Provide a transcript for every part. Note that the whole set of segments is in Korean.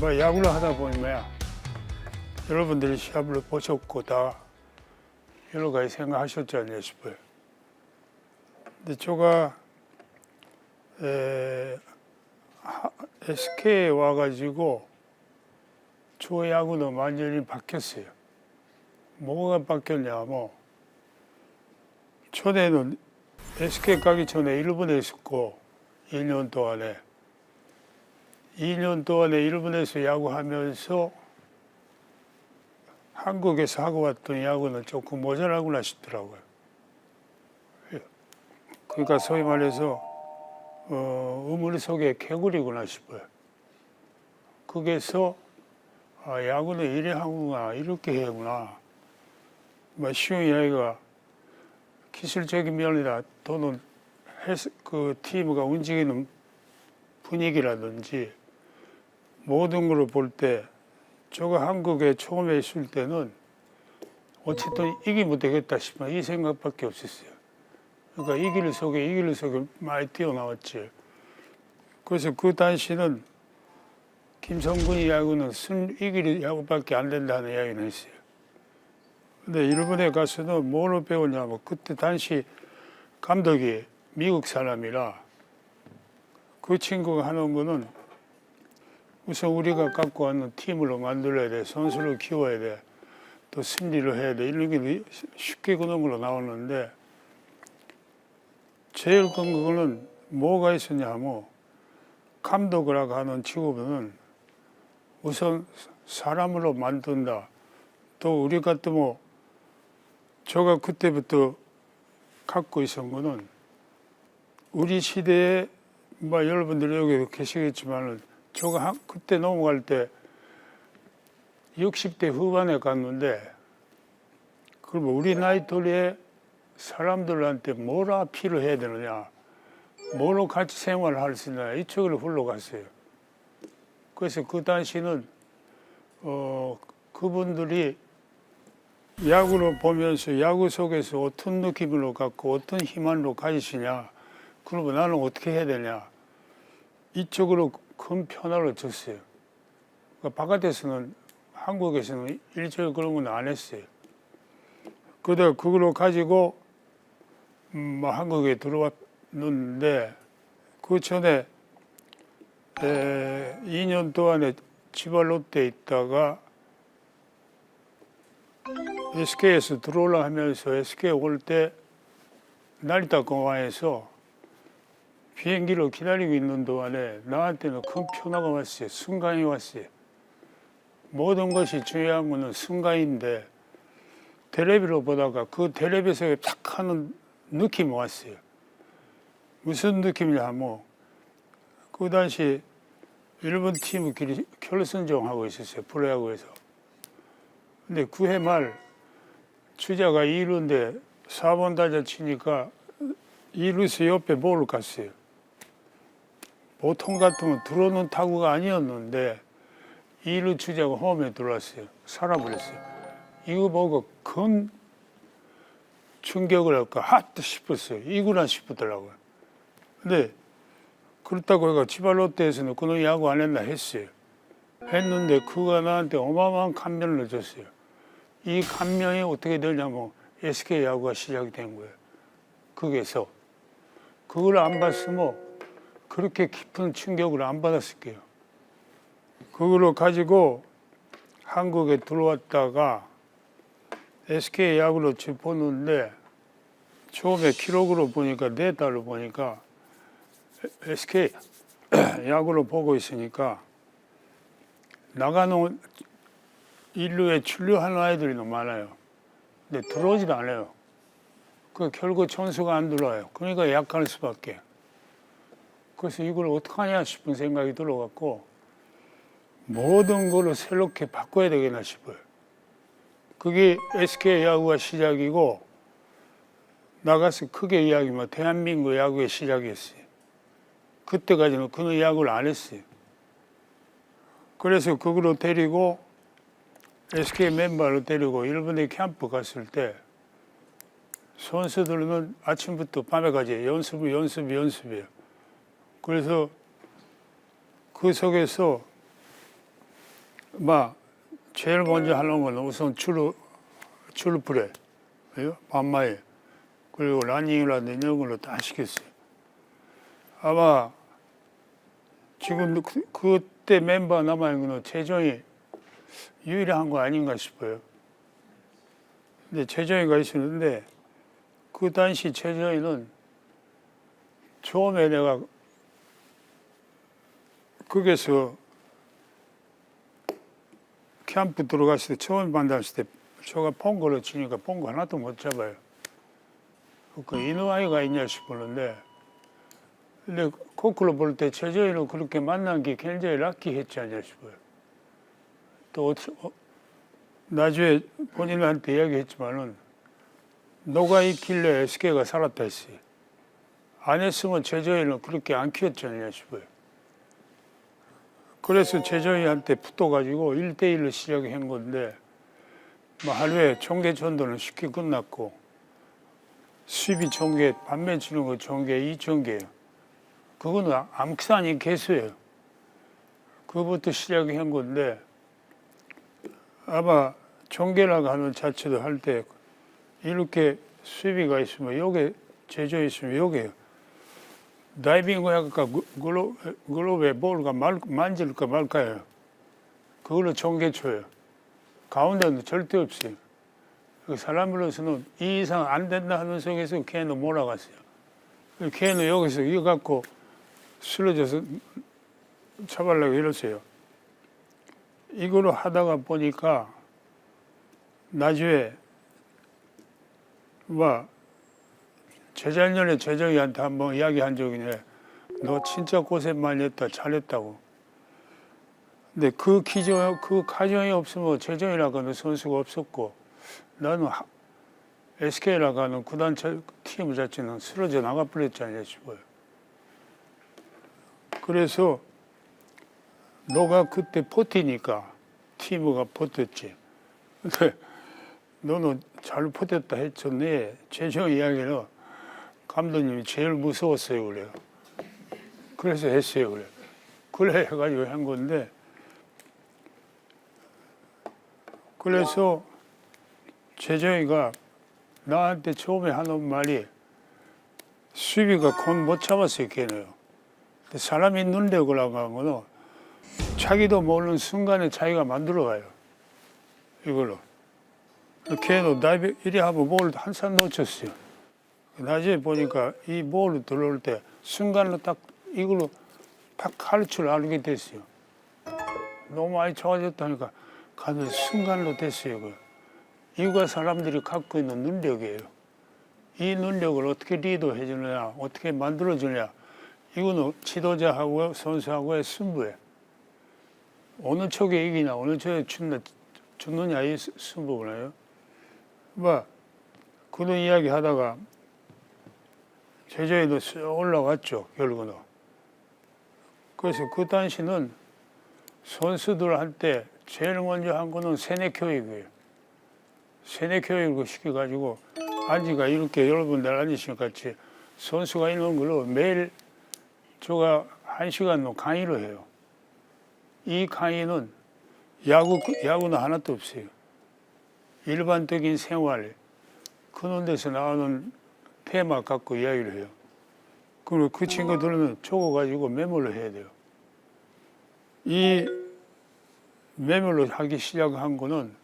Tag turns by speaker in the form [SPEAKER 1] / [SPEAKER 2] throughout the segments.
[SPEAKER 1] 뭐 야구를 하다 보면 여러분들이 시합을 보셨고 다 여러 가지 생각하셨지 않냐 싶어요. 근데 제가 SK에 와가지고 저 야구는 완전히 바뀌었어요. 뭐가 바뀌었냐면 전에는 SK 가기 전에 일본에 있었고 2년 동안에 일본에서 야구하면서 한국에서 하고 왔던 야구는 조금 모자라구나 싶더라고요. 그러니까 소위 말해서 우물 속에 개구리구나 싶어요. 거기서 야구는 이래 하구나, 이렇게 해구나. 뭐 쉬운 이야기가 기술적인 면이나 또는 그 팀가 움직이는 분위기라든지 모든 걸 볼 때 저거 한국에 처음에 있을 때는 어쨌든 이기면 되겠다 싶은 이 생각밖에 없었어요. 그러니까 이길 속에 많이 뛰어나왔지. 그래서 그 당시는 김성근이 야구는 이길 야구밖에 안 된다는 이야기를 했어요. 근데 일본에 가서는 뭐로 배웠냐면 그때 당시 감독이 미국 사람이라 그 친구가 하는 거는 우선 우리가 갖고 왔는 팀으로 만들어야 돼. 선수를 키워야 돼. 또 승리를 해야 돼. 이런 게 쉽게 그런 걸로 나오는데 제일 큰 거는 뭐가 있었냐면 감독이라고 하는 직업은 우선 사람으로 만든다. 또 우리 같은 뭐 제가 그때부터 갖고 있었던 거는 우리 시대에 뭐 여러분들이 여기 계시겠지만은 제가 그때 넘어갈 때 60대 후반에 갔는데 그러면 우리 나이 또래의 사람들한테 뭘 어필을 해야 되느냐, 뭐로 같이 생활을 할 수 있느냐 이쪽으로 흘러갔어요. 그래서 그 당시는 그분들이 야구를 보면서 야구 속에서 어떤 느낌으로 갖고 어떤 힘만으로 가지시냐, 그러면 나는 어떻게 해야 되냐 이쪽으로 큰 변화를 줬어요. 그러니까 바깥에서는 한국에서는 일절 그런 건 안 했어요. 그러다 그걸로 가지고 한국에 들어왔는데 그 전에 2년 동안에 지발 롯데에 있다가 SK에서 들어오려 하면서 SK 올 때 나리타 공항에서 비행기를 기다리고 있는 동안에 나한테는 큰 변화가 왔어요. 순간이 왔어요. 모든 것이 중요한 거는 순간인데 텔레비로 보다가 그 텔레비에서 탁 하는 느낌이 왔어요. 무슨 느낌이냐 하면 그 당시 일본 팀끼리 결승전하고 있었어요. 프로야구에서. 근데 9회 말 주자가 2루인데 4번 타자 치니까 2루수 옆에 볼을 갔어요. 보통 같으면 들어오는 타구가 아니었는데 2루 주자가 홈에 들어왔어요. 살아버렸어요. 이거 보고 큰 충격을 할까 핫 싶었어요. 이구나 싶더라고요. 근데 그렇다고 해가 지발 롯데에서는 그놈 야구 안 했나 했어요. 했는데 그가 나한테 어마어마한 감명을 줬어요. 이 감명이 어떻게 되냐면 SK 야구가 시작이 된 거예요. 거기에서 그걸 안 봤으면 그렇게 깊은 충격을 안 받았을 거예요. 그걸로 가지고 한국에 들어왔다가 SK 야구를 보는데 처음에 기록으로 보니까 데이터를 보니까 SK 야구를 보고 있으니까 나가는 인류에 출루하는 아이들이 너무 많아요. 근데 들어오지도 않아요. 그 결국 점수가 안 들어와요. 그러니까 약할 수밖에. 그래서 이걸 어떡하냐 싶은 생각이 들어갖고 모든 거를 새롭게 바꿔야 되겠나 싶어요. 그게 SK 야구가 시작이고 나가서 크게 이야기하면 대한민국 야구의 시작이었어요. 그때까지는 그런 야구를 안 했어요. 그래서 그걸로 데리고 SK 멤버를 데리고 일본에 캠프 갔을 때 선수들은 아침부터 밤에까지 연습이에요. 그래서 그 속에서 막 제일 먼저 하는 건 우선 출프레, 밤마에 그리고 라닝이라든지 이런 걸로 다 시켰어요. 아마 지금 그때 멤버 남아있는 거는 최정이 유일한 거 아닌가 싶어요. 근데 최정이가 있었는데 그 당시 최정이는 처음에 내가 거기서 캠프 들어갔을 때 처음 만났을 때 저가 폰거를 치니까 폰거 하나도 못 잡아요. 그 이누아이가 있냐 싶었는데 근데 코크로 볼 때 최정이를 그렇게 만난 게 굉장히 락키했지 않냐 싶어요. 또 나중에 본인한테 이야기했지만은 너가 있길래 SK가 살았다 했어요. 안 했으면 최정이는 그렇게 안 키웠지 않냐 싶어요. 그래서 최정이한테 붙어가지고 1대1로 시작한 건데 뭐 하루에 총계 전도는 쉽게 끝났고 수입이 총계, 반면 치는 거 총계 2,000개예요. 그거는 암산이 개수예요. 그거부터 시작한 건데 아마 총계라고 하는 자체도 할 때 이렇게 수비가 있으면 요게 제조 있으면 요게요. 다이빙 하니까 글로브에 볼가 만질까 말까요. 그걸로 총계 쳐요. 가운데는 절대 없어요. 사람으로서는 이 이상 안 된다 하는 속에서 걔는 몰아갔어요. 걔는 여기서 이거 갖고 쓰러져서 잡으려고 이랬어요. 이거로 하다가 보니까 나중에 재작년에 최정이한테 한번 이야기한 적이 있네. 너 진짜 고생 많이 했다. 잘했다고. 근데 그 과정이 없으면 최정이라고 하는 선수가 없었고 나는 SK라고 하는 구단 팀 자체는 쓰러져 나가버렸지 않냐 싶어요. 그래서 너가 그때 버티니까 팀가 버텼지. 근데 너는 잘 버텼다 했었네. 최정 이야기는 감독님이 제일 무서웠어요. 그래요. 그래서 했어요. 그래 해가지고 한 건데 그래서 최정이가 나한테 처음에 하는 말이 수비가 곧 못 참았어요. 걔는요. 사람이 있는데 그러고 한 거는 자기도 모르는 순간에 자기가 만들어가요. 이걸로. 걔는 다이빙 이리 하면 볼을 한 산 놓쳤어요. 나중에 보니까 이 볼을 들어올 때 순간으로 딱 이걸로 탁 할 줄 알게 됐어요. 너무 많이 좋아졌다니까 가는 순간으로 됐어요. 이거 사람들이 갖고 있는 능력이에요. 이 능력을 어떻게 리드해 주느냐, 어떻게 만들어 주느냐. 이거는 지도자하고 선수하고의 승부예요. 어느 쪽에 이기냐, 어느 쪽에 죽느냐 이 승부구나요. 그런 이야기 하다가 제자에도 올라왔죠, 결국은. 그래서 그 당시는 선수들한테 제일 먼저 한 거는 세뇌 교육이에요. 세뇌 교육을 시켜가지고 앉이가 이렇게 여러분들 앉으시면 같이 선수가 있는 걸로 매일 제가 1시간 강의를 해요. 이 강의는 야구는 하나도 없어요. 일반적인 생활, 그런 데서 나오는 테마 갖고 이야기를 해요. 그리고 그 친구들은 적어가지고 메모를 해야 돼요. 이 메모를 하기 시작한 거는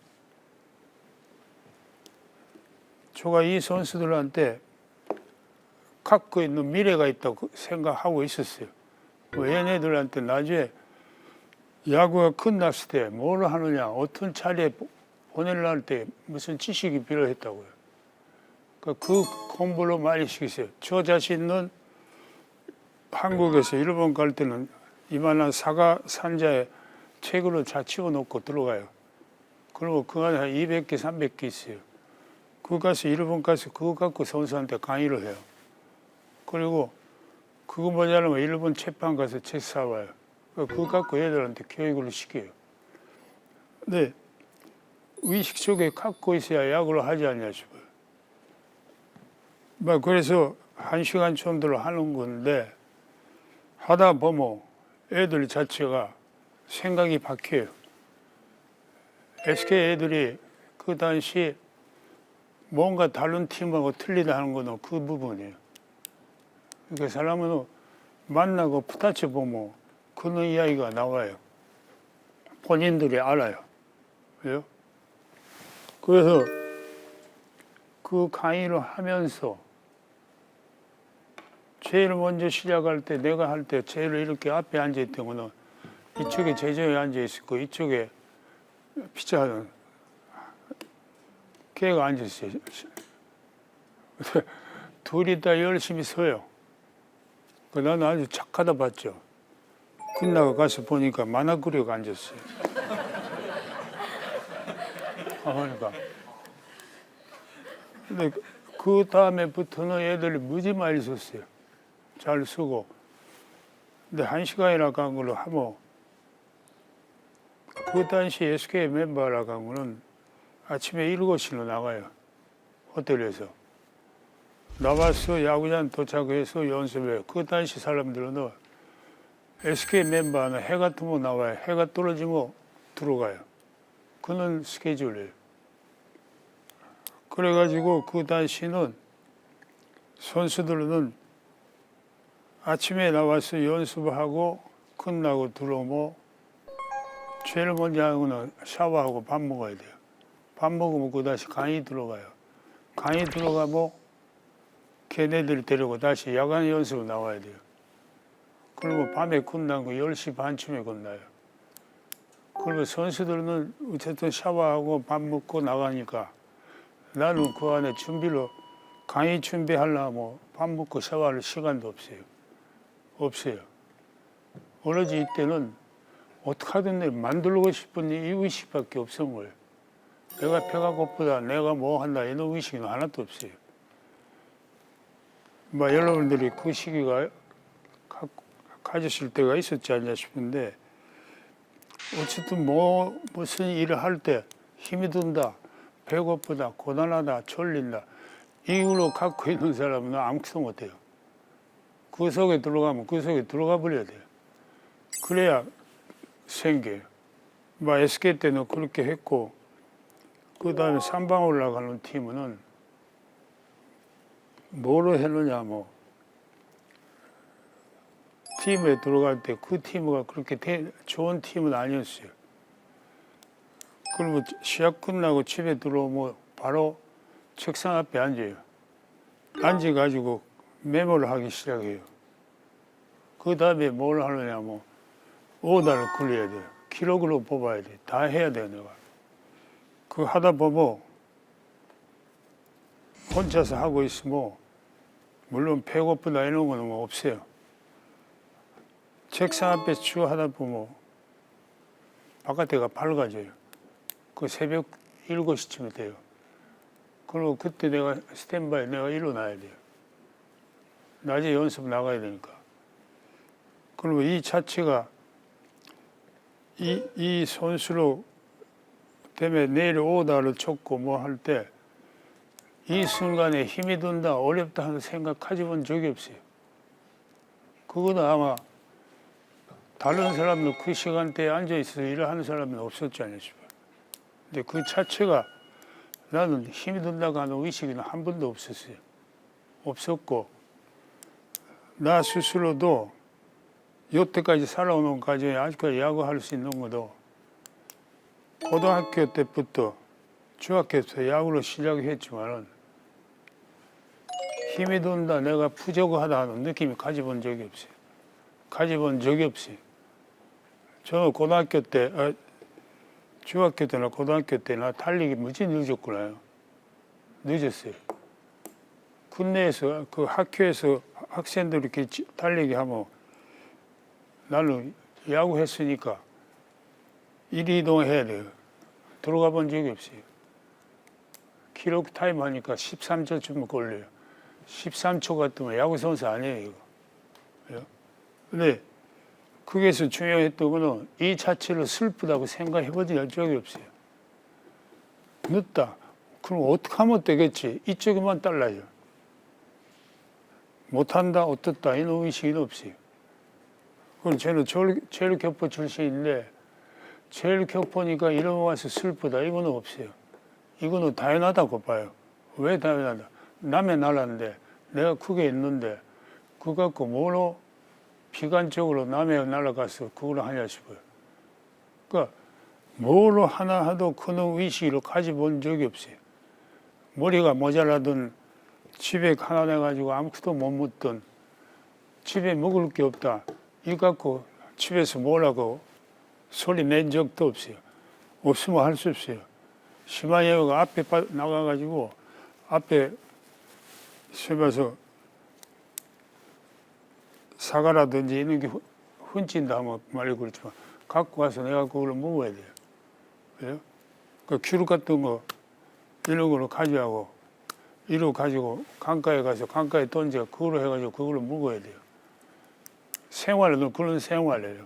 [SPEAKER 1] 제가 이 선수들한테 갖고 있는 미래가 있다고 생각하고 있었어요. 얘네들한테 나중에 야구가 끝났을 때 뭘 하느냐, 어떤 차례에 보내려 할 때 무슨 지식이 필요했다고요. 그 공부를 많이 시켰어요. 저 자신은 한국에서 일본 갈 때는 이만한 사과 상자에 책으로 다 치워놓고 들어가요. 그리고 그 안에 한 200개, 300개 있어요. 그거 가서 일본 가서 그거 갖고 선수한테 강의를 해요. 그리고 그거 뭐냐면 일본 책방 가서 책 사와요. 그거 갖고 애들한테 교육을 시켜요. 근데 의식 속에 갖고 있어야 야구를 하지 않냐 싶어요. 그래서 1시간 정도로 하는 건데 하다 보면 애들 자체가 생각이 바뀌어요. SK 애들이 그 당시 뭔가 다른 팀하고 틀리다 하는 거는 그 부분이에요. 그러니까 사람은 만나고 부딪혀 보면 그런 이야기가 나와요. 본인들이 알아요. 그래요? 그래서 그 강의를 하면서 제일 먼저 시작할 때 내가 할 때 제일 이렇게 앞에 앉아있던 거는 이쪽에 재정이 앉아있었고 이쪽에 피자는 걔가 앉아있어요. 둘이 다 열심히 서요. 나는 아주 착하다 봤죠. 끝나고 가서 보니까 만화 그려가 앉았어요. 그러니까. 근데 그 다음에부터는 애들이 무지 많이 썼어요. 잘 쓰고. 근데 1시간이나 간 걸로 하면 그 당시 SK 멤버라고 한 거는 아침에 7시로 나가요. 호텔에서. 나와서 야구장 도착해서 연습해요. 그 당시 사람들은 SK 멤버는 해가 뜨면 나와요. 해가 떨어지면 들어가요. 그런 스케줄이에요. 그래가지고 그 당시는 선수들은 아침에 나와서 연습하고 끝나고 들어오면 제일 먼저 하는 거는 샤워하고 밥 먹어야 돼요. 밥 먹으면 그 다시 강의 들어가요. 강의 들어가면 걔네들 데리고 다시 야간 연습을 나와야 돼요. 그리고 밤에 끝난 거 10시 반쯤에 끝나요. 그리고 선수들은 어쨌든 샤워하고 밥 먹고 나가니까 나는 그 안에 준비를 강의 준비하려면 밥 먹고 샤워할 시간도 없어요. 없어요. 오로지 이때는 어떻게든 만들고 싶은 이 의식밖에 없은 거예요. 내가 배가 고프다, 내가 뭐 한다 이런 의식은 하나도 없어요. 여러분들이 그 시기가 가졌을 때가 있었지 않냐 싶은데 어쨌든 무슨 일을 할 때 힘이 든다, 배고프다, 고단하다, 졸린다 이유로 갖고 있는 사람은 아무것도 못해요. 그 속에 들어가면 그 속에 들어가 버려야 돼요. 그래야 생겨요. SK 때는 그렇게 했고 그 다음에 3방 올라가는 팀은 뭐로 했느냐 팀에 들어갈 때 그 팀이 그렇게 좋은 팀은 아니었어요. 그러면 시합 끝나고 집에 들어오면 바로 책상 앞에 앉아요. 앉아가지고 메모를 하기 시작해요. 그 다음에 뭘 하느냐 오다를 굴려야 돼요. 기록으로 뽑아야 돼. 다 해야 돼요, 내가. 그거 하다 보면 혼자서 하고 있으면 물론 배고프다 이런 거는 없어요. 책상 앞에 쭉 하다 보면 바깥에가 밝아져요. 그 새벽 7시쯤에 돼요. 그리고 그때 내가 스탠바이 내가 일어나야 돼요. 낮에 연습 나가야 되니까. 그리고 이 자체가 이 선수로 때문에 내일 오다를 쳤고 할 때 이 순간에 힘이 든다, 어렵다 하는 생각 가져본 적이 없어요. 그거는 아마 다른 사람도 그 시간대에 앉아있어서 일을 하는 사람은 없었지 않을까 싶어요. 근데 그 자체가 나는 힘이 든다고 하는 의식은 한 번도 없었어요. 없었고 나 스스로도 여태까지 살아오는 과정에 아직까지 야구할 수 있는 것도 고등학교 때부터 중학교 때 야구를 시작했지만은 힘이 든다, 내가 부족하다 하는 느낌이 가져본 적이 없어요. 가져본 적이 없어요. 저는 고등학교 때, 중학교 때나 고등학교 때나 달리기 무지 늦었구나요. 늦었어요. 군내에서 그 학교에서 학생들이 이렇게 달리기 하면 나는 야구 했으니까 이동해야 돼요. 들어가 본 적이 없어요. 기록 타임 하니까 13초쯤 걸려요. 13초 같으면 야구 선수 아니에요, 이거. 근데 거기에서 중요했던 거는 이 자체를 슬프다고 생각해 본 적이 없어요. 늦다. 그럼 어떻게 하면 되겠지? 이쪽에만 달라요. 못한다, 어떻다, 이런 의식이 없어요. 그럼 저는 제일교포 출신인데 제일 격보니까 이러고 와서 슬프다. 이거는 없어요. 이거는 당연하다고 봐요. 왜 당연하다? 남의 나라인데 내가 그게 있는데 그거 갖고 뭐로 비관적으로 남의 나라 가서 그걸 하냐 싶어요. 그러니까 뭐로 하나 하도 그런 의식을 가져본 적이 없어요. 머리가 모자라든 집에 가난해가지고 아무것도 못 먹든 집에 먹을 게 없다. 이거 갖고 집에서 뭐라고 소리 낸 적도 없어요. 없으면 할 수 없어요. 심한여가 앞에 나가가지고 앞에 세봐서 사과라든지 이런 게 훔친다 하면 말이 그렇지만 갖고 와서 내가 그걸 먹어야 돼요. 그래요? 그 귤 같은 거 이런 걸로 가져가고 이로 가지고 강가에 가서 강가에 던져 그걸로 해가지고 그걸로 먹어야 돼요. 생활은 그런 생활이에요.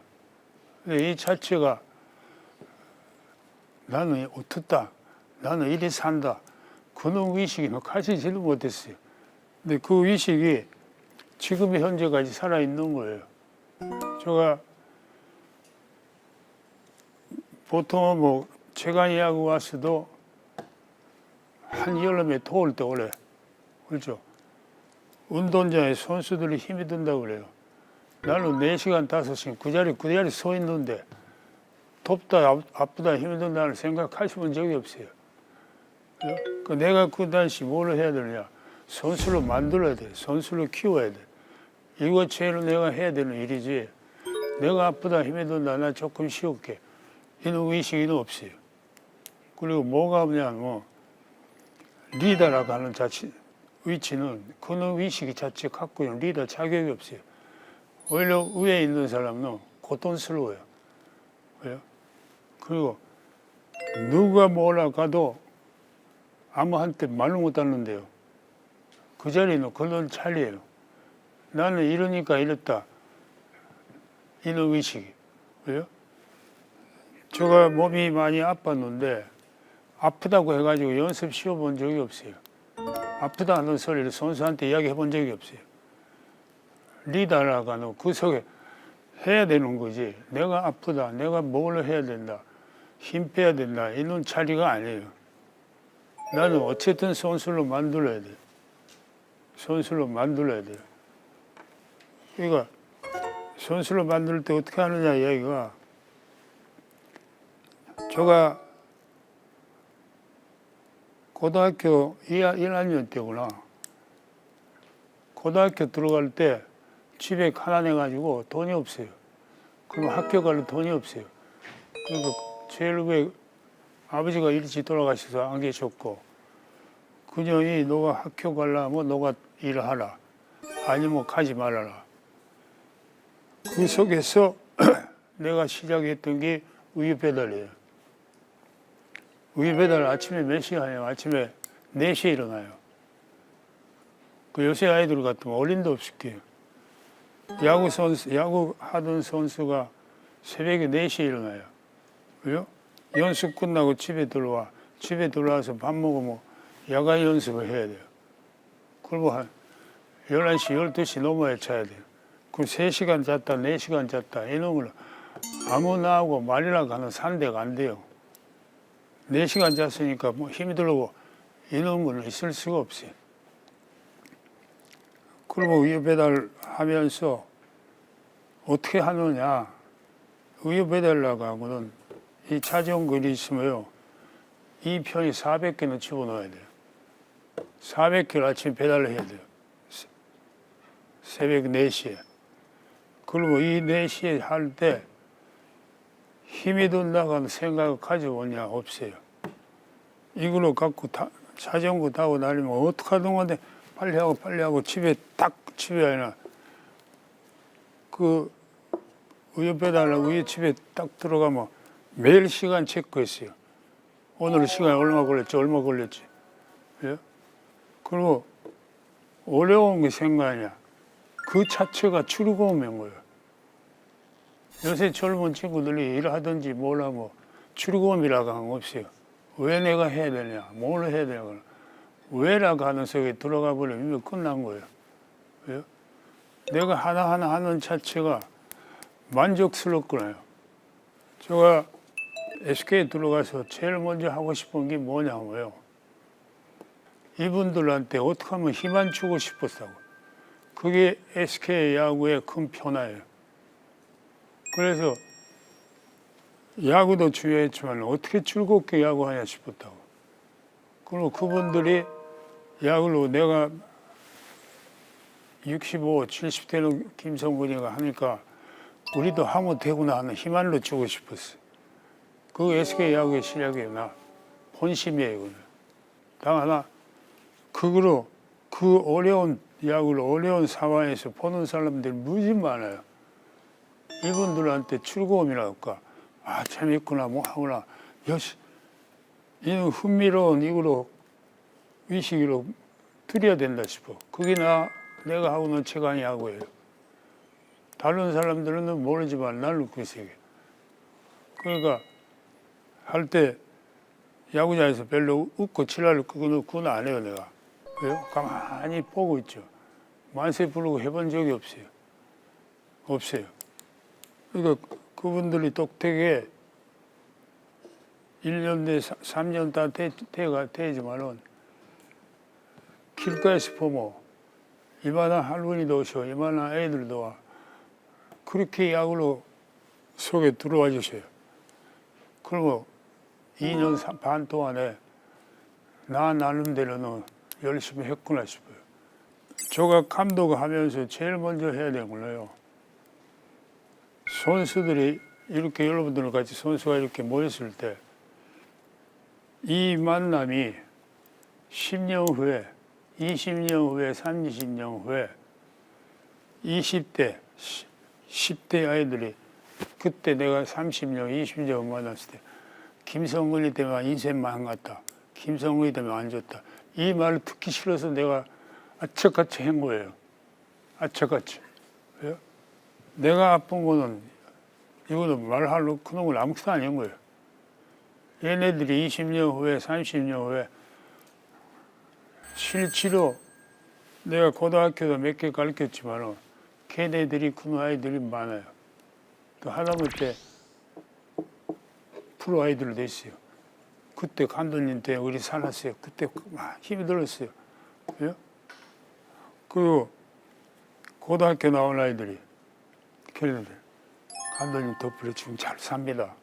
[SPEAKER 1] 근데 이 자체가 나는 어떻다, 나는 이리 산다 그런 의식이 가지지를 못했어요. 근데 그 의식이 지금 현재까지 살아있는 거예요. 제가 보통은 뭐 체간이하고 왔어도 한 여름에 더울 때 오래 그렇죠. 운동장에 선수들이 힘이 든다고 그래요. 나는 4시간, 5시간 그 자리 서 있는데 덥다, 아프다, 힘이 든다는 생각하셔본 적이 없어요. 그러니까 내가 그 당시 뭘 해야 되느냐. 선수를 만들어야 돼. 선수를 키워야 돼. 이거 제일 내가 해야 되는 일이지. 내가 아프다, 힘이 든다, 나 조금 쉬울게. 이런 의식이 없어요. 그리고 뭐가 없냐, 뭐, 리더라고 하는 위치는 그런 의식이 자체 갖고 있는 리더 자격이 없어요. 오히려 위에 있는 사람은 고통스러워요. 왜요? 그리고 누가 뭐라 가도 아무한테 말로 못하는데요. 그 자리는 그런 자리예요. 나는 이러니까 이랬다. 이런 의식이. 왜요? 제가 몸이 많이 아팠는데 아프다고 해가지고 연습 쉬어본 적이 없어요. 아프다 하는 소리를 선수한테 이야기해 본 적이 없어요. 리더라고 하는 그 속에 해야 되는 거지. 내가 아프다, 내가 뭘 해야 된다, 힘 빼야 된다 이런 자리가 아니에요. 나는 어쨌든 선수로 만들어야 돼요. 선수로 만들어야 돼요. 그러니까 선수로 만들 때 어떻게 하느냐 이야기가 제가 고등학교 1학년 때구나. 고등학교 들어갈 때 집에 가난해가지고 돈이 없어요. 그럼 학교 갈 돈이 없어요. 그러니까 제일 왜 아버지가 일찍 돌아가셔서 안 계셨고 그녀이 너가 학교 가려면 너가 일을 하라. 아니면 가지 말아라. 그 속에서 내가 시작했던 게 우유 배달이에요. 우유 배달 아침에 몇 시에 하냐면 아침에 4시에 일어나요. 그 요새 아이들 같으면 어린도 없을 게요. 야구 하던 선수가 새벽에 4시에 일어나요. 왜요? 연습 끝나고 집에 들어와. 집에 들어와서 밥 먹으면 야간 연습을 해야 돼요. 그리고 한 11시, 12시 넘어야 자야 돼요. 그럼 3시간 잤다, 4시간 잤다, 이런 걸 아무나하고 말이라고 하는 상대가 안 돼요. 4시간 잤으니까 뭐 힘이 들고 이런 건 있을 수가 없어요. 그리고 우유 배달하면서 어떻게 하느냐. 우유 배달라고 하고는 이 자전거리 있으면요. 이 편이 400개는 집어넣어야 돼요. 400개를 아침에 배달을 해야 돼요. 새벽 4시에. 그리고 이 4시에 할 때 힘이 든다고 하는 생각을 가져오냐 없어요. 이걸로 갖고 자전거 타고 다니면 어떡하든 간에 빨리 하고 집에 아니라 그 우유 배달하고 우유 집에 딱 들어가면 매일 시간 체크했어요. 오늘 시간이 얼마 걸렸지. 예? 그리고 어려운 게 생각하냐. 그 자체가 즐거움인 거예요. 요새 젊은 친구들이 일하든지 뭘 하고 즐거움이라고 하는 거 없어요. 왜 내가 해야 되냐, 뭘 해야 되냐. 왜라고 하는 속에 들어가 버리면 이미 끝난 거예요. 왜요? 내가 하나하나 하는 자체가 만족스럽구나요. 제가 SK에 들어가서 제일 먼저 하고 싶은 게 뭐냐고요. 이분들한테 어떻게 하면 힘안 주고 싶었다고. 그게 SK 야구의 큰 변화예요. 그래서 야구도 중요했지만 어떻게 즐겁게 야구하냐 싶었다고. 그리고 그분들이 야구로 내가 65, 70대는 김성근이가 하니까 우리도 하면 되구나 하는 힘안로 주고 싶었어요. 그 SK 야구의 시작이에요. 나 본심이에요. 이거는. 당 하나 그거로 그 어려운 야구를 어려운 상황에서 보는 사람들이 무지 많아요. 이분들한테 즐거움이랄까. 아 재밌구나 뭐 하구나. 여시 이는 흥미로운 이거로 의식으로 드려야 된다 싶어. 그게 내가 하고는 최강의 야구예요. 다른 사람들은 모르지만 나는 그 세계. 그러니까 할 때 야구장에서 별로 웃고 칠할 그건 안 해요 내가. 왜요? 가만히 보고 있죠. 만세 부르고 해본 적이 없어요. 없어요. 그러니까 그분들이 똑되게 1년 내 3년 다 되지만은 길가에서 보면 이만한 할머니도 오셔, 이만한 애들도 와. 그렇게 야구로 속에 들어와 주세요. 그리고 2년 반 동안에 나 나름대로는 열심히 했구나 싶어요. 조각 감독하면서 제일 먼저 해야 되는 거예요. 선수들이 이렇게 여러분들 같이 선수가 이렇게 모였을 때 이 만남이 10년 후에, 20년 후에, 30년 후에 20대, 10대 아이들이 그때 내가 30년, 20년 만났을 때 김성근이 때문에 인생 망갔다. 김성근이 때문에 안 좋다. 이 말을 듣기 싫어서 내가 아척같이 한 거예요. 아척같이. 왜요? 내가 아픈 거는 이거는 말할 그런 건 아무것도 아닌 거예요. 얘네들이 20년 후에 30년 후에 실제로 내가 고등학교도 몇 개 가르쳤지만 걔네들이 큰 아이들이 많아요. 또 하다못해 프로 아이들 됐어요. 그때 감독님 때 우리 살았어요. 그때 막 힘이 들었어요. 예? 그리고 고등학교 나온 아이들이 걔네들 감독님 덕분에 지금 잘 삽니다.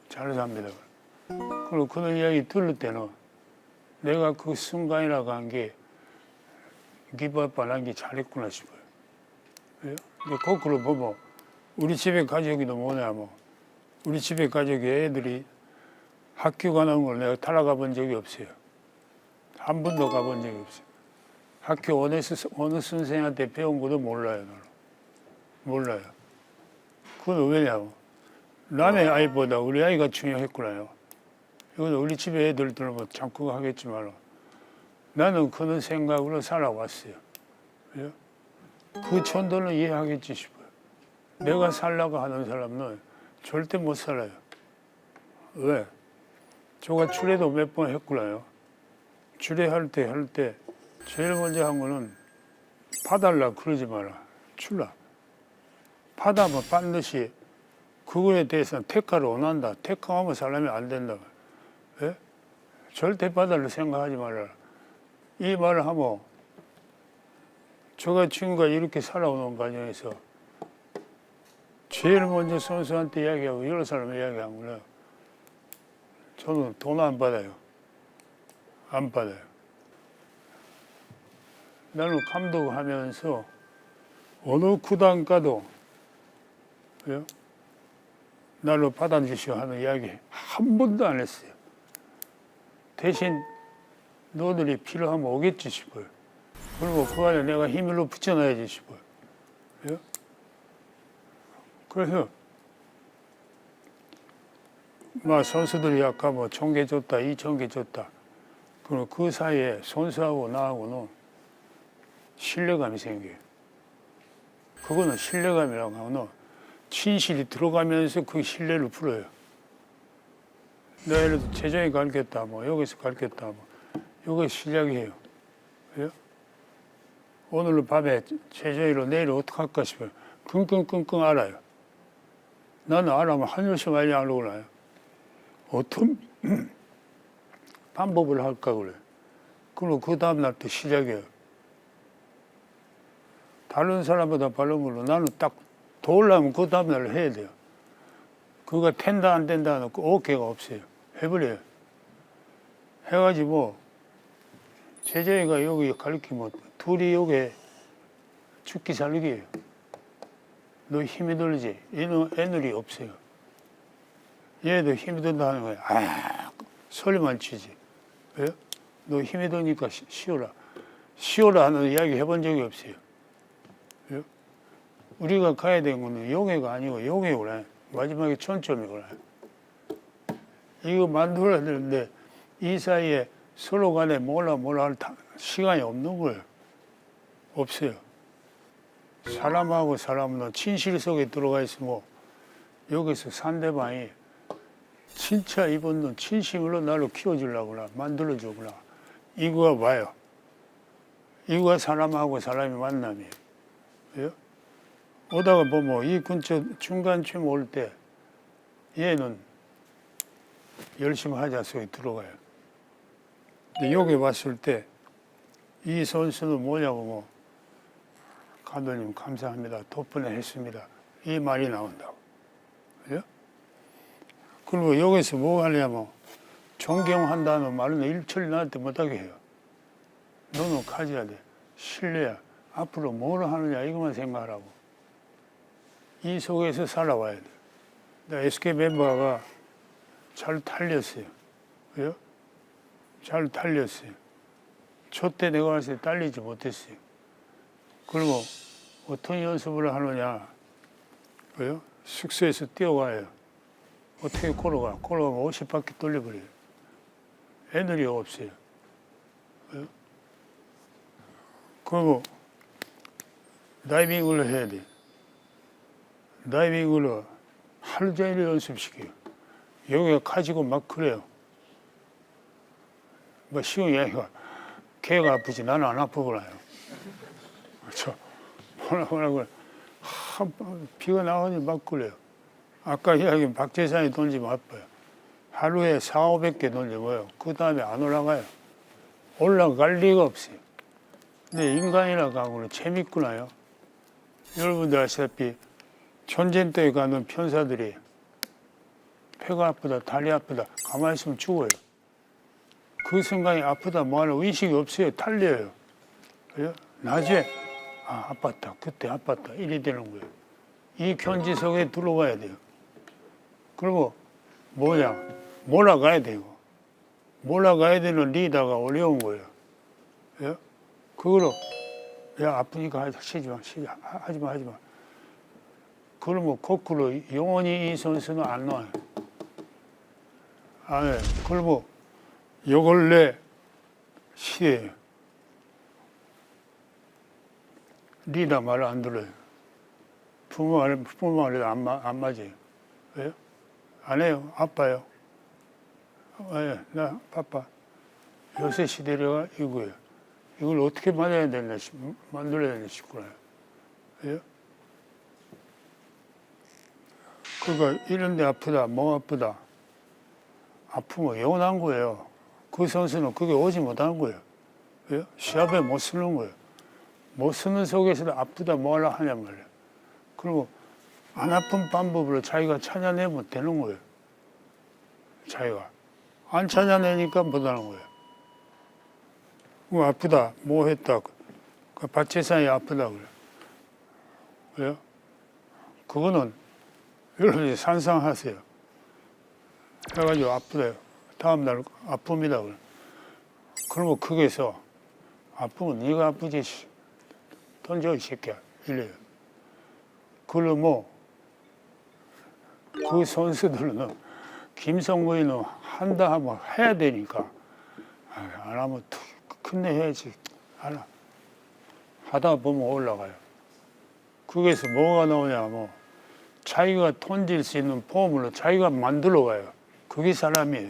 [SPEAKER 1] 잘 삽니다. 그리고 그런 이야기 들을 때는 내가 그 순간이라고 한 게 기뻐 안 한 게 잘했구나 싶어요. 예? 근데 거꾸로 보면 우리 집에 가족이도 뭐냐면 우리 집에 가족이 애들이 학교 가는 걸 내가 따라가 본 적이 없어요. 한 번도 가본 적이 없어요. 학교 어느 선생한테 배운 것도 몰라요. 나는. 몰라요. 그건 왜냐면 남의 아이보다 우리 아이가 중요했구나요. 이건 우리 집에 애들 들으면 자꾸 하겠지만 나는 그런 생각으로 살아왔어요. 그죠? 그 천도는 이해하겠지 싶어요. 내가 살라고 하는 사람은 절대 못 살아요. 왜? 저가 출애도 몇 번 했구나요. 출애할 때 제일 먼저 한 거는 봐달라 그러지 마라. 출라. 받아면 반드시 그거에 대해서는 택하를 원한다. 택하면 사람이 안 된다. 예? 절대 받아를 생각하지 말아라. 이 말을 하면 저가 지금까지 이렇게 살아오는 과정에서 제일 먼저 선수한테 이야기하고 여러 사람 이야기한 거는 저는 돈 안 받아요. 안 받아요. 나는 감독하면서 어느 구단 가도 왜요? 나를 받아주시오 하는 이야기 한 번도 안 했어요. 대신 너들이 필요하면 오겠지 싶어요. 그리고 그 안에 내가 힘으로 붙여놔야지 싶어요. 왜요? 그래서 막 선수들이 아까 뭐 1,000개 줬다, 2,000개 줬다. 그리고 그 사이에 선수하고 나하고는 신뢰감이 생겨요. 그거는 신뢰감이라고 하면 진실이 들어가면서 그 신뢰를 풀어요. 내가 예를 들어 재정이 가르쳤다, 뭐 여기서 가르쳤다, 뭐 이게 시작이에요. 그래요? 오늘 밤에 재정이로 내일 어떻게 할까 싶어요. 끙끙끙끙 알아요. 나는 알아면 한 열씩 많이 알고 나요. 어떤 방법을 할까 그래. 그리고 그 다음날 또 시작이에요. 다른 사람보다 바른 걸로 나는 딱 도우려면 그 다음날 해야 돼요. 그거 된다 안 된다는 그 오케이가 없어요. 해버려요. 해가지고 제자애가 여기 가르치면 둘이 여기 죽기 살기예요. 너 힘이 들지? 얘는 애들이 없어요. 얘도 힘이 든다 하는 거야. 아, 소리만 치지. 왜? 너 힘이 드니까 쉬어라. 쉬어라 하는 이야기 해본 적이 없어요. 왜? 우리가 가야 되는 거는 용해가 아니고 용해구나. 마지막에 천점이구나. 이거 만들어야 되는데 이 사이에 서로 간에 몰라 할 시간이 없는 거예요. 없어요. 사람하고 사람은 진실 속에 들어가 있으면 여기서 상대방이 진짜 이분은 진심으로 나를 키워주려구나 만들어주구나 이거가 봐요. 이거가 사람하고 사람이 만남이에요. 예? 오다가 보면 이 근처 중간쯤 올 때 얘는 열심히 하자 속에 들어가요. 근데 여기 왔을 때 이 선수는 뭐냐고 뭐 감독님 감사합니다. 덕분에 했습니다. 이 말이 나온다고. 그죠? 그리고 여기서 뭐 하냐면 존경한다는 말은 일처리 나한테 못하게 해요. 너는 가져야 돼. 신뢰야. 앞으로 뭘 하느냐 이것만 생각하라고. 이 속에서 살아와야 돼. SK 멤버가 잘 달렸어요. 그죠? 잘 달렸어요. 저 때 내가 봤을 때 달리지 못했어요. 그리고 어떤 연습을 하느냐. 그죠? 숙소에서 뛰어가요. 어떻게 걸어가? 걸어가면 50바퀴 돌려버려요. 애들이 없어요. 그죠? 그리고 다이빙을 해야 돼. 다이빙을 하루 종일 연습시켜요. 여기가 가지고 막 그래요. 뭐 쉬운 이야기가 개가 아프지 나는 안 아프구나요. 그렇죠. 뭐라고 비가 나오니 막 그래요. 아까 이야기한 박재산이 던지면 아파요. 하루에 400~500개 던져봐요. 그 다음에 안 올라가요. 올라갈 리가 없어요. 근데 인간이라고 하고는 재밌구나요. 여러분들 아시다시피 전쟁터에 가는 편사들이 배가 아프다, 다리 아프다, 가만히 있으면 죽어요. 그 순간에 아프다, 뭐하는 의식이 없어요. 달려요. 그죠? 나중에, 아, 아팠다, 그때 아팠다, 이래 되는 거예요. 이 견지 속에 들어가야 돼요. 그리고 뭐냐, 몰아가야 되고, 몰아가야 되는 리더가 어려운 거예요. 그죠? 그거로, 야, 아프니까 쉬지 마, 하지 마. 그러면 거꾸로 영원히 이 선수는 안 나와요. 안 해요. 그러면 요걸 내 시해요. 리더 말을 안 들어요. 부모 말에도 안 맞아요. 왜요? 안 해요. 아파요. 왜? 나 바빠. 요새 시대가 이거예요. 이걸 어떻게 만들어야 되나 싶구나요. 왜요? 그러니까 이런데 아프다, 몸 아프다. 아프면 영원한 거예요. 그 선수는 그게 오지 못하는 거예요. 왜요? 시합에 못 쓰는 거예요. 못 쓰는 속에서도 아프다 뭐하려 하냔 말이에요. 그리고 안 아픈 방법으로 자기가 찾아내면 되는 거예요. 자기가. 안 찾아내니까 못하는 거예요. 뭐 아프다, 뭐 했다. 그 박재산이 아프다 그래요. 왜요? 그거는 여러분이 상상하세요. 해가지고 아프대요. 다음날 아픕니다. 그러면 거기서 아프면 네가 아프지 던져 이 새끼야 이래요. 그러면 그 선수들은 김성모이는 한다 하면 해야 되니까 안 하면 큰데 해야지. 안 하다 보면 올라가요. 거기서 뭐가 나오냐면 자기가 던질 수 있는 폼으로 자기가 만들어 가요. 그게 사람이에요.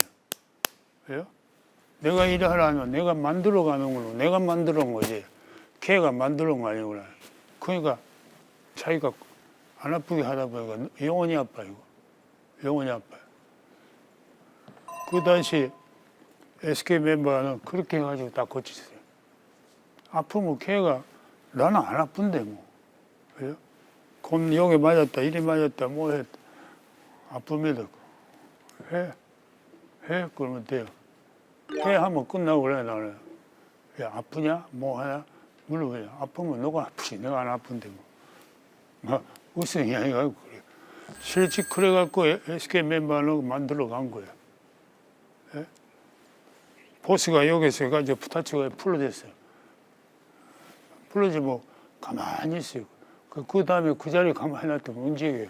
[SPEAKER 1] 왜요? 내가 일을 하려면 내가 만들어 가는 걸로 내가 만들어 온 거지. 걔가 만들어 온 거 아니구나. 그러니까 자기가 안 아프게 하다 보니까 영원히 아파요. 영원히 아파요. 그 당시 SK 멤버는 그렇게 해가지고 다 고쳤어요. 아프면 걔가 나는 안 아픈데 뭐. 그래요? 곰 여기 맞았다, 이리 맞았다, 뭐 했다. 아픕니다. 해, 그러면 돼요. 해 하면 끝나고 그래, 나는. 야, 아프냐? 뭐 하냐? 물어보냐. 아프면 너가 아프지, 내가 안 아픈데 뭐. 막 웃으니 아니고 그래. 실제 그래갖고 SK 멤버는 만들어 간 거예요. 예? 보스가 여기서 해가지고 부타치가 풀어졌어요. 풀어지면 뭐 가만히 있어요. 그 다음에 그 자리에 가만히 놔두면 움직여요.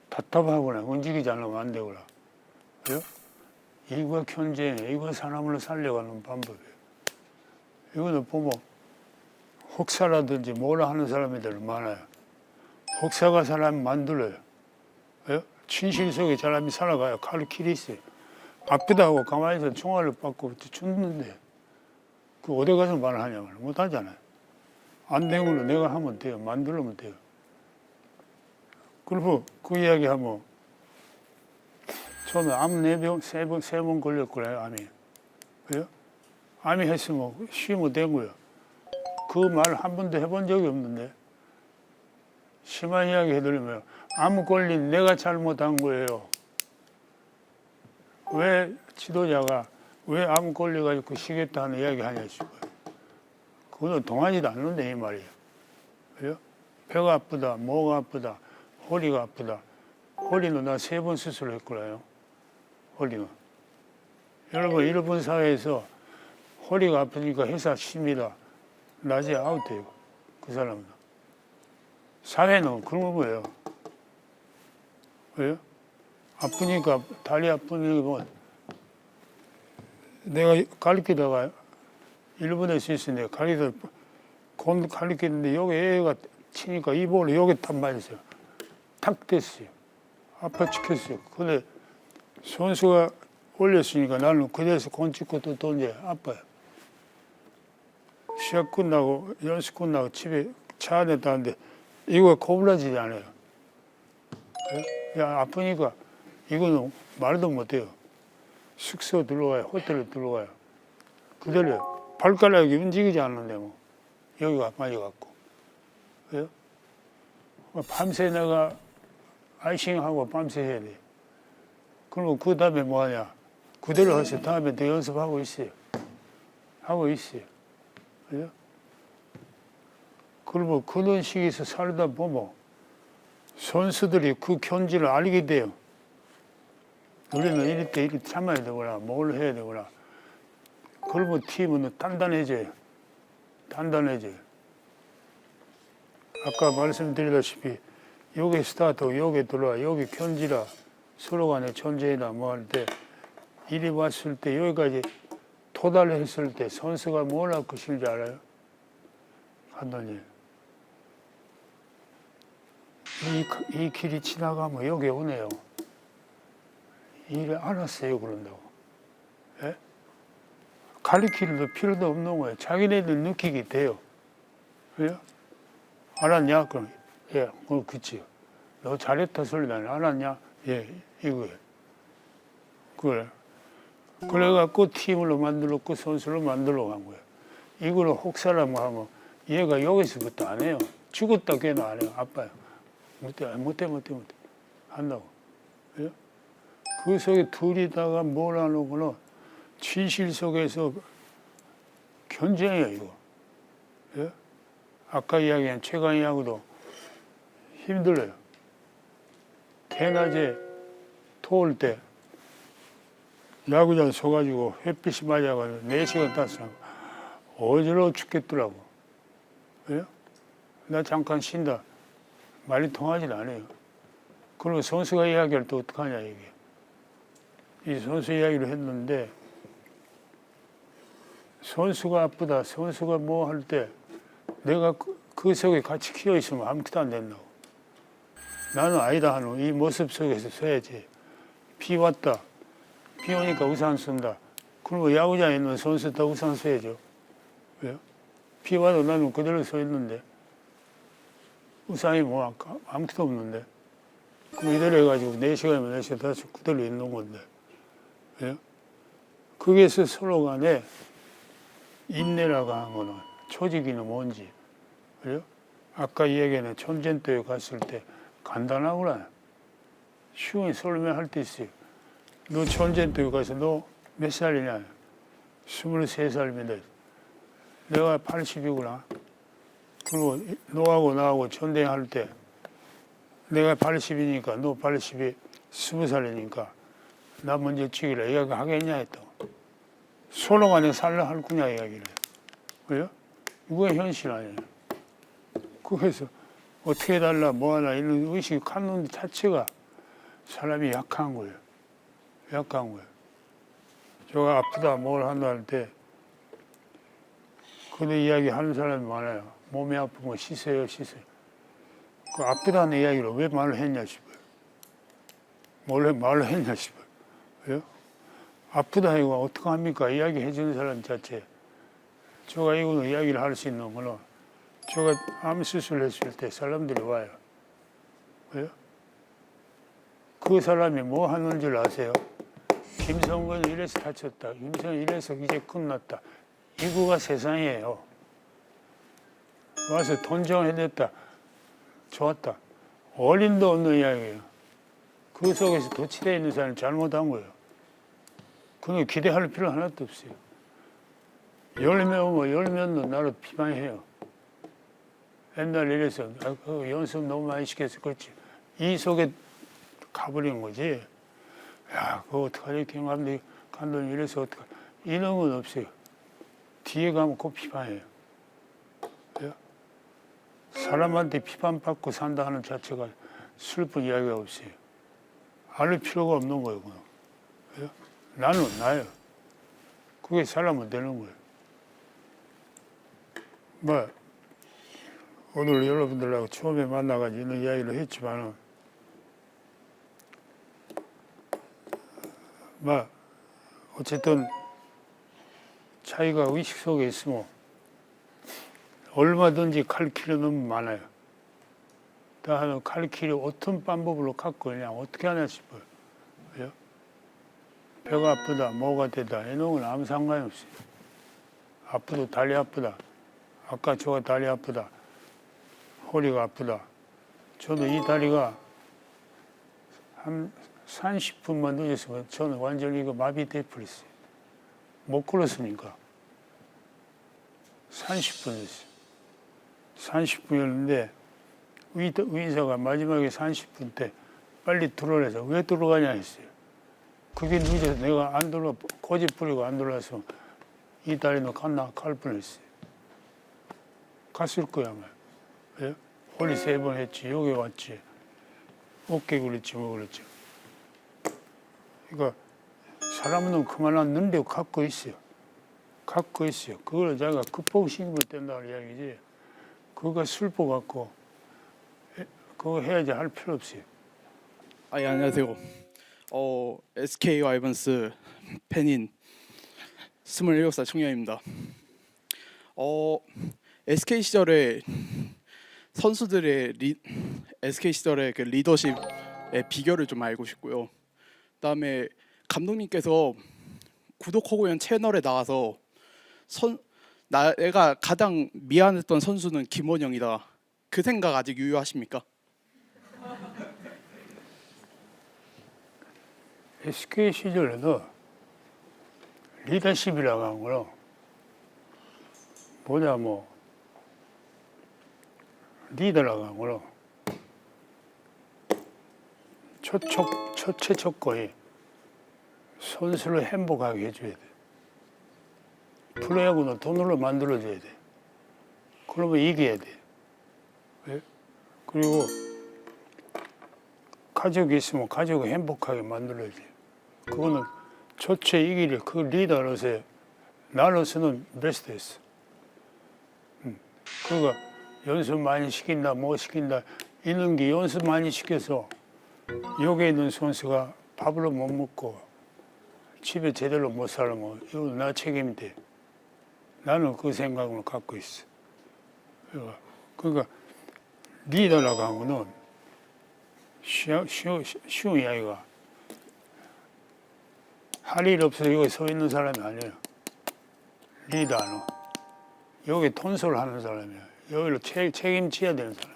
[SPEAKER 1] 답답하거나 움직이지 않으면 안 되거나. 그래요? 이거 견제예요. 이거 사람을 살려가는 방법이에요. 이거는 보면 혹사라든지 뭐라 하는 사람들 많아요. 혹사가 사람 만들어요. 그래요? 진실 속에 사람이 살아가요. 칼 길이 있어요. 아프다고 가만히 있어 총알을 받고 죽는데 그 어디 가서 말하냐면 못하잖아요. 안 되는 걸로 내가 하면 돼요. 만들면 돼요. 그리고 그 이야기 하면 처음에 암 4병, 3번 걸렸거든요, 암이. 그래요? 암이 했으면 쉬면 된 거예요. 그 말 한 번도 해본 적이 없는데 심한 이야기 해드리면 암 걸린 내가 잘못한 거예요. 왜 지도자가 왜 암 걸려가지고 쉬겠다 하는 이야기 하냐 싶어요. 그거는 동하지도 않는데 이 말이에요. 그래요? 배가 아프다, 목가 아프다, 허리가 아프다. 허리는 나 3번 수술했거든요. 허리는. 여러분 일본 사회에서 허리가 아프니까 회사 쉽니다. 낮에 아웃돼요. 그 사람은. 사회는 그런 거예요. 왜요? 아프니까 다리 아프니까 뭐 내가 가르치다가 일본에서 있으니까 가르치는데 여기 애가 치니까 이 볼을 여기 딱 맞았어요. 탁 됐어요. 아파 죽겠어요. 근데 선수가 올렸으니까 나는 그래서 공 찍고 또 던져요. 아파요. 시합 끝나고 연습 끝나고 집에 차 안에 타는데 이거 거부라지지 않아요. 야 아프니까 이거는 말도 못해요. 숙소 들어가요. 호텔에 들어가요. 그대로요. 발가락이 움직이지 않는데 뭐 여기가 빠져갖고. 그래요? 밤새 내가 아이싱하고 밤새 해야 돼. 그러면 그 다음에 뭐 하냐. 그대로 해서 다음에 더 연습하고 있어요. 하고 있어요. 그래요? 그러면 그런 식에서 살다 보면 선수들이 그 견지를 알게 돼요. 우리는 이럴 때 이렇게 참아야 되거나 뭘 해야 되거나 그러면 팀은 단단해져요. 단단해져요. 아까 말씀드리다시피 여기 스타트, 여기 들어와, 여기 견지라 서로 간에 존재이다 뭐 할 때 이리 왔을 때 여기까지 도달했을 때 선수가 뭘 할 것인지 알아요? 감독님. 이 길이 지나가면 여기 오네요. 이를 알았어요, 그런다고. 예? 가르칠 필요도 없는 거예요. 자기네들 느끼게 돼요. 그래요? 알았냐? 그럼, 예, 그치요. 너 잘했다 소리 나네. 알았냐? 예, 이거예요. 그래. 그래갖고 팀으로 만들었고 선수로 만들어 간 거예요. 이거를 혹사라고 하면 얘가 여기서부터 안 해요. 죽었다 걔는 안 해요. 아빠요. 못해. 한다고. 그래요? 그 속에 둘이다가 뭘 하는 거는 진실 속에서 견제해요, 이거. 예? 아까 이야기한 최강희하고도 힘들어요. 대낮에 더울 때 야구장 서가지고 햇빛이 맞아가지고 4시간 땄으면 어지러워 죽겠더라고. 그래요? 나 잠깐 쉰다. 말이 통하질 않아요. 그리고 선수가 이야기할 때 어떡하냐, 이게. 이 선수 이야기를 했는데 선수가 아프다, 선수가 뭐 할 때 내가 그 속에 같이 키워 있으면 아무것도 안 된다고. 나는 아니다 하는 이 모습 속에서 서야지. 비 왔다. 비 오니까 우산 쓴다. 그러면 야구장에 있는 선수 다 우산 써야죠. 왜요? 비 와도 나는 그대로 서 있는데 우산이 뭐 아무것도 없는데 그럼 이대로 해가지고 4시간이면 4시간 다시 그대로 있는 건데 그래요? 거기에서 서로 간에 인내라고 하는 거는 조직이는 뭔지, 그래요? 아까 이야기는 천전도에 갔을 때 간단하구나. 쉬운 설명할 때 있어요. 너 천전도에 가서 너 몇 살이냐? 23살입니다. 내가 80이구나. 그리고 너하고 나하고 전쟁할 때 내가 80이니까 너 80이 20살이니까 나 먼저 죽이라 이야기 하겠냐 했다. 서로 간에 살라 할 거냐 이야기를. 그래요? 이거 현실 아니에요. 그래서 어떻게 해달라 뭐하나 이런 의식이 갖는 자체가 사람이 약한 거예요. 약한 거예요. 저가 아프다 뭘 한다 할 때 그런 이야기 하는 사람이 많아요. 몸이 아프면 씻어요, 씻어요. 그 아프다는 이야기를 왜 말을 했냐 싶어요. 원래 말을 했냐 싶어요. 왜요? 아프다 이거 어떡합니까? 이야기 해주는 사람 자체. 제가 이거는 이야기를 할 수 있는 거는 제가 암 수술했을 때 사람들이 와요. 왜요? 그 사람이 뭐 하는 줄 아세요? 김성근이 이래서 다쳤다. 김성근이 이래서 이제 끝났다. 이거가 세상이에요. 와서 돈 좀 해냈다. 좋았다. 어림도 없는 이야기예요. 그 속에서 도취되어 있는 사람이 잘못한 거예요. 그건 기대할 필요 하나도 없어요. 열명은 나를 비방해요. 옛날 이래서 그 연습 너무 많이 시켜서 그렇지. 이 속에 가버린 거지. 야, 그거 어떡하지? 감독님 이래서 어떡하 이런 건 없어요. 뒤에 가면 꼭 비판해요. 그래요? 사람한테 비판받고 산다 하는 자체가 슬픈 이야기가 없어요. 알 필요가 없는 거예요. 그래요? 나는 나예요. 그게 사람은 되는 거예요. 뭐 오늘 여러분들하고 처음에 만나가지고 이런 이야기를 했지만은 뭐 어쨌든 차이가 의식 속에 있으면 얼마든지 칼길은 많아요. 다만 칼길이 어떤 방법으로 갖고 그냥 어떻게 하냐 싶어요. 그래요? 배가 아프다, 뭐가 되다 이런 건 아무 상관이 없어요. 아프도 다리 아프다. 아까 저가 다리 아프다. 허리가 아프다. 저도 이 다리가 한 30분만 늦었으면 저는 완전히 이거 마비돼 버렸어요. 못 걸었으니까. 30분이었어요. 30분이었는데 의사가 마지막에 30분 때 빨리 들어오래서 왜 들어가냐 했어요. 그게 늦어서 내가 안 들어 고집 부리고 안 들어와서 이 다리는 갈 뻔했어요. 갔을 거야 아마. 왜? 홀리 3번 했지. 여기 왔지. 어깨 그랬지 뭐 그랬지. 그러니까 사람은 그만한 능력 갖고 있어요. 갖고 있어요. 그걸 자기가 극복시키면 된다는 이야기지. 그거 슬퍼 갖고 그거 해야지 할 필요 없어요.
[SPEAKER 2] 예, 안녕하세요. SK 와이번스 팬인 27살 청년입니다. SK 시절에 선수들의 SK 시절의 그 리더십의 비결을 좀 알고 싶고요. 그다음에 감독님께서 구독허구연 채널에 나와서 내가 가장 미안했던 선수는 김원영이다. 그 생각 아직 유효하십니까?
[SPEAKER 1] SK 시절에도 리더십이라고 하는 거는 뭐냐 뭐 리더라고 하는 거는 첫째 조건이 선수를 행복하게 해줘야 돼. 프로야구는 돈으로 만들어줘야 돼. 그러면 이겨야 돼. 왜? 그리고 가족이 있으면 가족을 행복하게 만들어야 돼. 그거는 첫째 이기를 그 리더로서의 나로서는 베스트였어. 그러니까 연습 많이 시킨다 뭐 시킨다 이런 게 연습 많이 시켜서 여기에 있는 선수가 밥을 못 먹고 집에 제대로 못 살면 이건 나 책임이 돼. 나는 그 생각을 갖고 있어. 그러니까 리더라고 하면은 쉬운 이야기가 할 일 없어서 여기 서 있는 사람이 아니에요. 리더 안 해. 여기 톤솔 하는 사람이에요. 여기로 책임져야 되는 사람.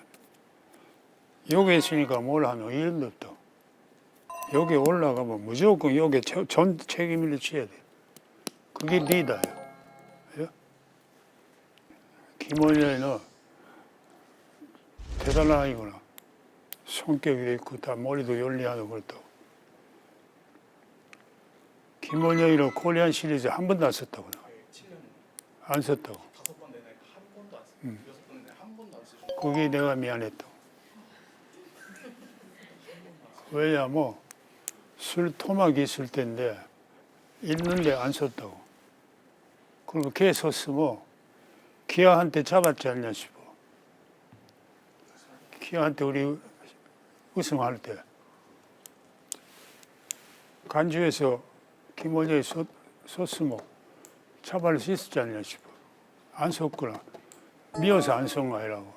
[SPEAKER 1] 여기 있으니까 뭘 하노? 일도 없다. 여기 올라가면 무조건 여기 전 책임을 져야 돼. 그게 리더예요. 예? 김원현은 대단한 아이구나. 성격이 있고 다 머리도 열리하고 그렇다고. 김원현이로 코리안 시리즈 한 번도 안 썼다고. 안 썼다고.
[SPEAKER 2] 5번 내내 한 번도 안 쓰고 6번 내내 한 번도 안 쓰고.
[SPEAKER 1] 그게 내가 미안했다고. 왜냐면 술 토막이 있을 텐데 있는데 안 썼다고. 그리고 걔 썼으면 기아한테 잡았지 않냐 싶어. 기아한테 우리 우승할 때 간주에서 김원현이 썼으면 잡아낼 수 있었지 않냐 싶어. 안 썼구나. 미워서 안 쓴 거 아니라고.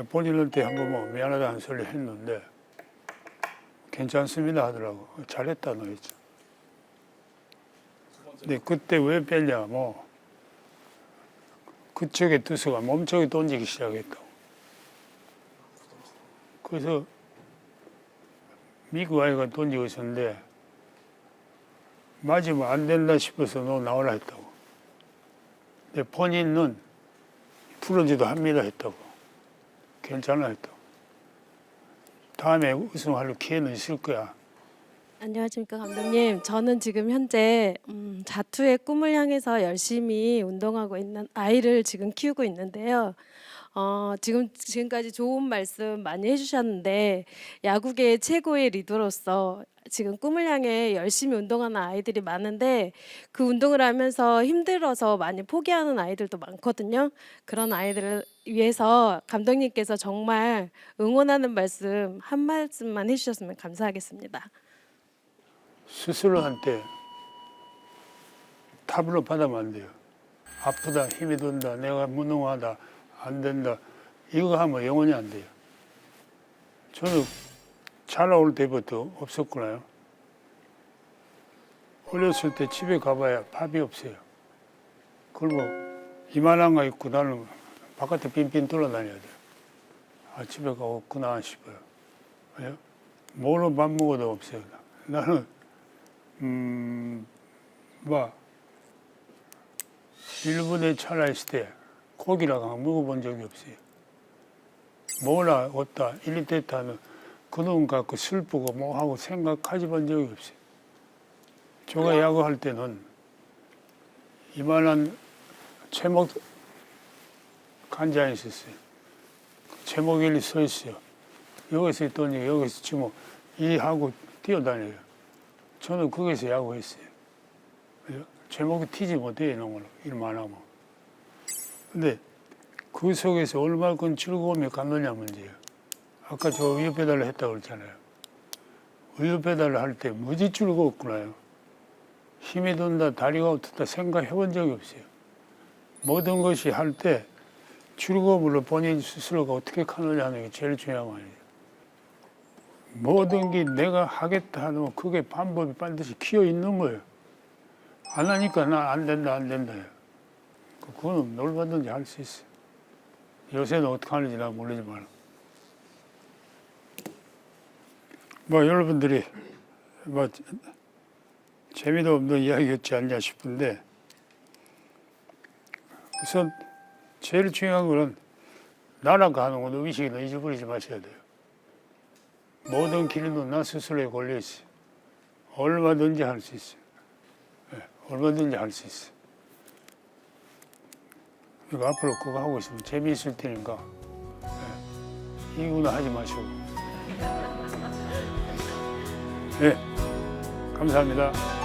[SPEAKER 1] 본인한테 한번 뭐 미안하다는 소리 했는데 괜찮습니다 하더라고. 잘했다 너 했죠. 근데 그때 왜 뺐냐 뭐 그쪽에 투수가 몸쪽에 던지기 시작했다고. 그래서 미국 아이가 던지고 있었는데 맞으면 안 된다 싶어서 너 나오라 했다고. 근데 본인은 풀어지도 합니다 했다고. 괜찮아 했다고. 다음에 우승할 기회는 있을 거야.
[SPEAKER 3] 안녕하십니까 감독님. 저는 지금 현재 자투의 꿈을 향해서 열심히 운동하고 있는 아이를 지금 키우고 있는데요. 지금까지 좋은 말씀 많이 해주셨는데 야구계의 최고의 리더로서 지금 꿈을 향해 열심히 운동하는 아이들이 많은데 그 운동을 하면서 힘들어서 많이 포기하는 아이들도 많거든요. 그런 아이들을 위해서 감독님께서 정말 응원하는 말씀 한 말씀만 해주셨으면 감사하겠습니다.
[SPEAKER 1] 스스로한테 탑으로 받으면 안 돼요. 아프다, 힘이 든다, 내가 무능하다, 안 된다. 이거 하면 영원히 안 돼요. 저는 자라올 때부터 없었구나요. 어렸을 때 집에 가봐야 밥이 없어요. 그리고 이만한 거 입고 나는 바깥에 빈빈 돌아다녀야 돼요. 아, 집에 가고 없구나 싶어요. 왜요? 뭐로 밥 먹어도 없어요. 나는 일본에 살아있을 때 고기라고 먹어본 적이 없어요. 뭐라 없다, 1리터는 그놈 갖고 슬프고 뭐 하고 생각하지 본 적이 없어요. 제가 야구할 때는 이만한 제목 간장이 있었어요. 제목이 서 있어요. 여기서 던지고 여기서 치면 이 하고 뛰어다녀요. 저는 거기서 야구했어요. 제목이 튀지 못해요, 이런 걸로. 일만 하면. 근데 그 속에서 얼마큼 즐거움이 갔느냐 문제예요. 아까 저 우유 배달을 했다고 그랬잖아요. 우유 배달을 할 때 무지 즐거웠구나요. 힘이 든다, 다리가 없다 생각해 본 적이 없어요. 모든 것이 할 때 즐거움으로 본인 스스로가 어떻게 하느냐 하는 게 제일 중요한 거예요. 모든 게 내가 하겠다 하면 그게 방법이 반드시 키어 있는 거예요. 안 하니까 나 안 된다, 안 된다. 그거는 놀받든지 할 수 있어요. 요새는 어떻게 하는지 나 모르지만. 여러분들이 재미도 없는 이야기였지 않냐 싶은데 우선 제일 중요한 거는 날아가는 것도 의식이나 잊어버리지 마셔야 돼요. 모든 길은 나 스스로에 걸려 있어요. 얼마든지 할 수 있어요. 네, 얼마든지 할 수 있어요. 그러니까 앞으로 그거 하고 있으면 재미있을 테니까 네, 이거는 하지 마시고. 네, 감사합니다.